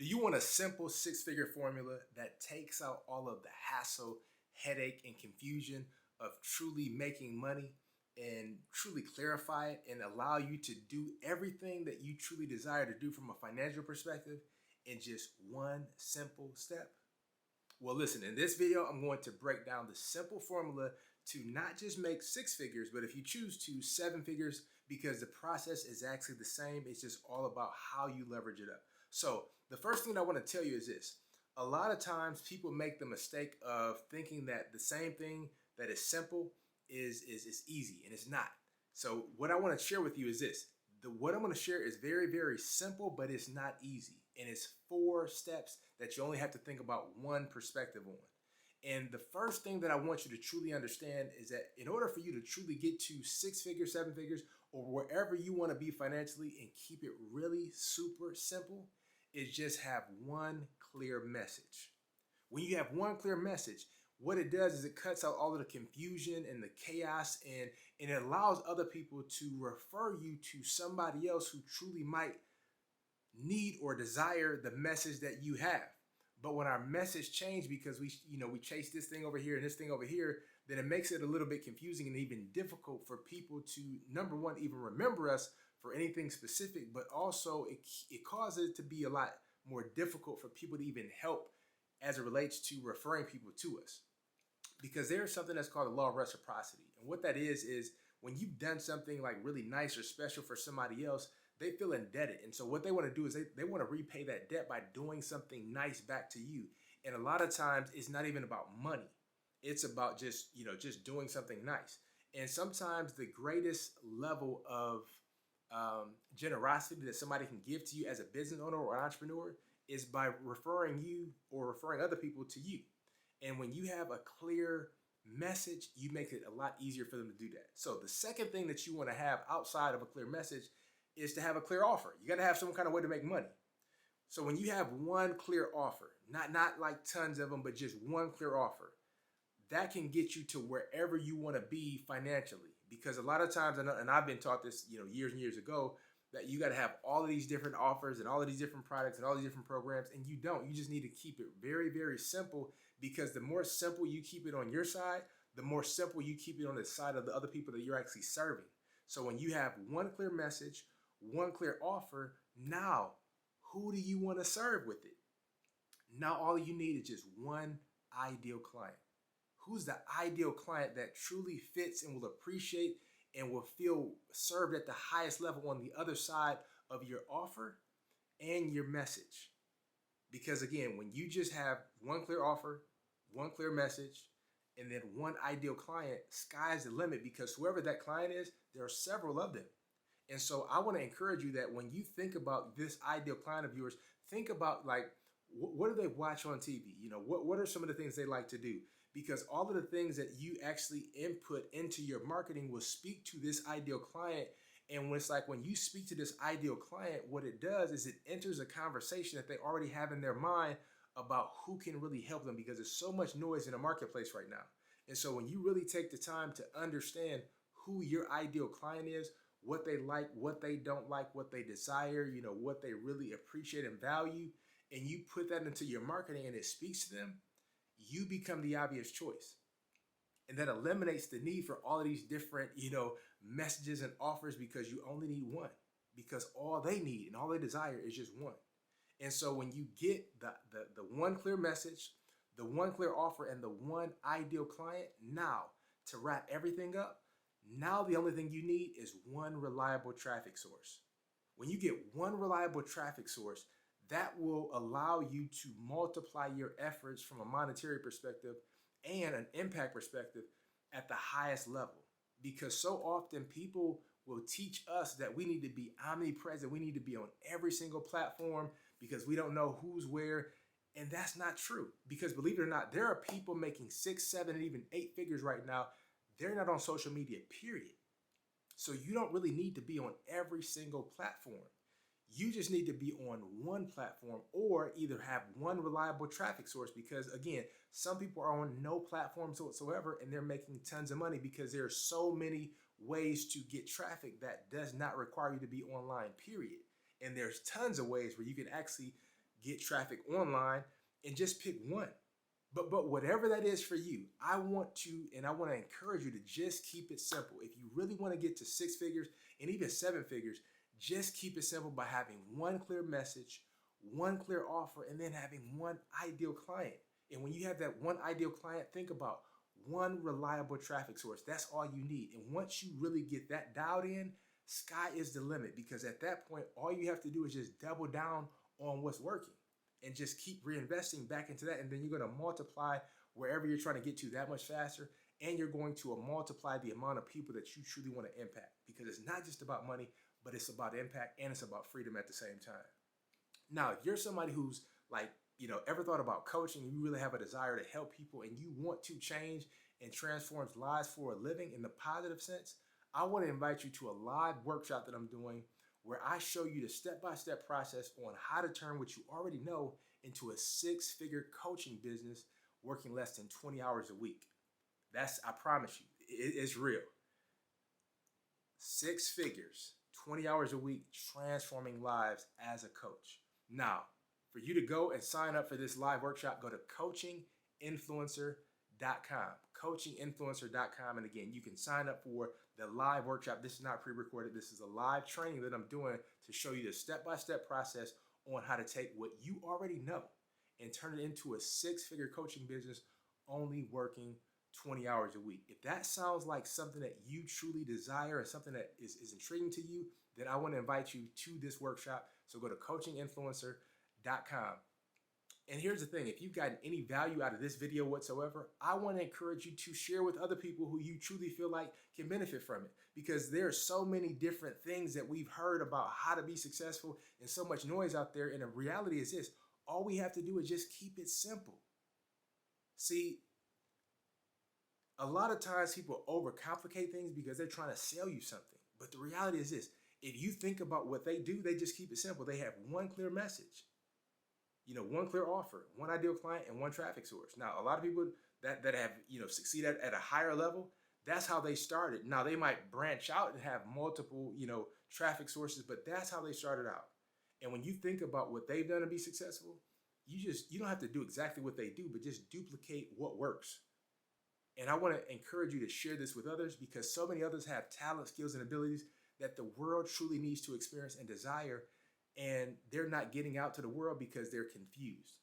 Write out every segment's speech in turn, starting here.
Do you want a simple six-figure formula that takes out all of the hassle, headache, and confusion of truly making money and truly clarify it and allow you to do everything that you truly desire to do from a financial perspective in just one simple step? Well, listen, in this video, I'm going to break down the simple formula to not just make six figures, but if you choose to, seven figures, because the process is actually the same. It's just all about how you leverage it up. So the first thing I want to tell you is this. A lot of times people make the mistake of thinking that the same thing that is simple is easy, and it's not. So what I want to share with you is this. What I'm going to share is very, very simple, but it's not easy. And it's 4 steps that you only have to think about one perspective on. And the first thing that I want you to truly understand is that in order for you to truly get to 6 figures, 7 figures, or wherever you want to be financially and keep it really super simple, is just have one clear message. When you have one clear message, what it does is it cuts out all of the confusion and the chaos, and it allows other people to refer you to somebody else who truly might need or desire the message that you have. But when our message change because we chase this thing over here and this thing over here, then it makes it a little bit confusing and even difficult for people to, number one, even remember us for anything specific, but also it causes it to be a lot more difficult for people to even help as it relates to referring people to us. Because there's something that's called the law of reciprocity. And what that is when you've done something like really nice or special for somebody else, they feel indebted. And so what they want to do is they want to repay that debt by doing something nice back to you. And a lot of times it's not even about money. It's about just doing something nice. And sometimes the greatest level of generosity that somebody can give to you as a business owner or an entrepreneur is by referring you or referring other people to you. And when you have a clear message, you make it a lot easier for them to do that. So the second thing that you want to have outside of a clear message is to have a clear offer. You got to have some kind of way to make money. So when you have one clear offer, not like tons of them, but just one clear offer, that can get you to wherever you want to be financially. Because a lot of times, and I've been taught this, years and years ago, that you got to have all of these different offers and all of these different products and all these different programs, and you don't. You just need to keep it very, very simple, because the more simple you keep it on your side, the more simple you keep it on the side of the other people that you're actually serving. So when you have one clear message, one clear offer, now who do you want to serve with it? Now all you need is just one ideal client. Who's the ideal client that truly fits and will appreciate and will feel served at the highest level on the other side of your offer and your message? Because again, when you just have one clear offer, one clear message, and then one ideal client, sky's the limit, because whoever that client is, there are several of them. And so I want to encourage you that when you think about this ideal client of yours, think about like, what do they watch on TV? What are some of the things they like to do? Because all of the things that you actually input into your marketing will speak to this ideal client. And when you speak to this ideal client, what it does is it enters a conversation that they already have in their mind about who can really help them, because there's so much noise in the marketplace right now. And so when you really take the time to understand who your ideal client is, what they like, what they don't like, what they desire, what they really appreciate and value, and you put that into your marketing and it speaks to them, you become the obvious choice. And that eliminates the need for all of these different, messages and offers, because you only need one, because all they need and all they desire is just one. And so when you get the one clear message, the one clear offer, and the one ideal client, now to wrap everything up, now the only thing you need is one reliable traffic source. When you get one reliable traffic source, that will allow you to multiply your efforts from a monetary perspective and an impact perspective at the highest level. Because so often people will teach us that we need to be omnipresent, we need to be on every single platform because we don't know who's where. And that's not true, because believe it or not, there are people making 6, 7, and even 8 figures right now. They're not on social media, period. So you don't really need to be on every single platform. You just need to be on one platform, or either have one reliable traffic source, because again, some people are on no platforms whatsoever and they're making tons of money because there are so many ways to get traffic that does not require you to be online, period. And there's tons of ways where you can actually get traffic online, and just pick one. But whatever that is for you, I want to encourage you to just keep it simple. If you really want to get to six figures and even seven figures, just keep it simple by having one clear message, one clear offer, and then having one ideal client. And when you have that one ideal client, think about one reliable traffic source. That's all you need. And once you really get that dialed in, sky is the limit, because at that point, all you have to do is just double down on what's working and just keep reinvesting back into that. And then you're going to multiply wherever you're trying to get to that much faster. And you're going to multiply the amount of people that you truly want to impact, because it's not just about money, but it's about impact and it's about freedom at the same time. Now, if you're somebody who's like, ever thought about coaching, and you really have a desire to help people and you want to change and transform lives for a living in the positive sense, I want to invite you to a live workshop that I'm doing where I show you the step-by-step process on how to turn what you already know into a six-figure coaching business working less than 20 hours a week. I promise you, it's real. 6 figures, 20 hours a week, transforming lives as a coach. Now, for you to go and sign up for this live workshop, go to coachinginfluencer.com, coachinginfluencer.com. And again, you can sign up for the live workshop. This is not pre-recorded. This is a live training that I'm doing to show you the step-by-step process on how to take what you already know and turn it into a six-figure coaching business only working 20 hours a week. If that sounds like something that you truly desire and something that is intriguing to you, then I want to invite you to this workshop. So go to coachinginfluencer.com. And here's the thing, if you've gotten any value out of this video whatsoever, I want to encourage you to share with other people who you truly feel like can benefit from it. Because there are so many different things that we've heard about how to be successful and so much noise out there. And the reality is this, all we have to do is just keep it simple. See, a lot of times people overcomplicate things because they're trying to sell you something. But the reality is this, if you think about what they do, they just keep it simple. They have one clear message. One clear offer, one ideal client, and one traffic source. Now, a lot of people that have, succeeded at a higher level, that's how they started. Now, they might branch out and have multiple, traffic sources, but that's how they started out. And when you think about what they've done to be successful, you don't have to do exactly what they do, but just duplicate what works. And I want to encourage you to share this with others, because so many others have talent, skills, and abilities that the world truly needs to experience and desire. And they're not getting out to the world because they're confused.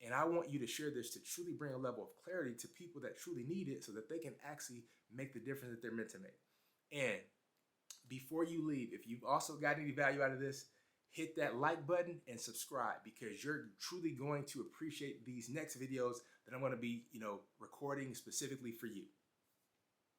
And I want you to share this to truly bring a level of clarity to people that truly need it, so that they can actually make the difference that they're meant to make. And before you leave, if you've also got any value out of this, hit that like button and subscribe, because you're truly going to appreciate these next videos that I'm going to be, recording specifically for you.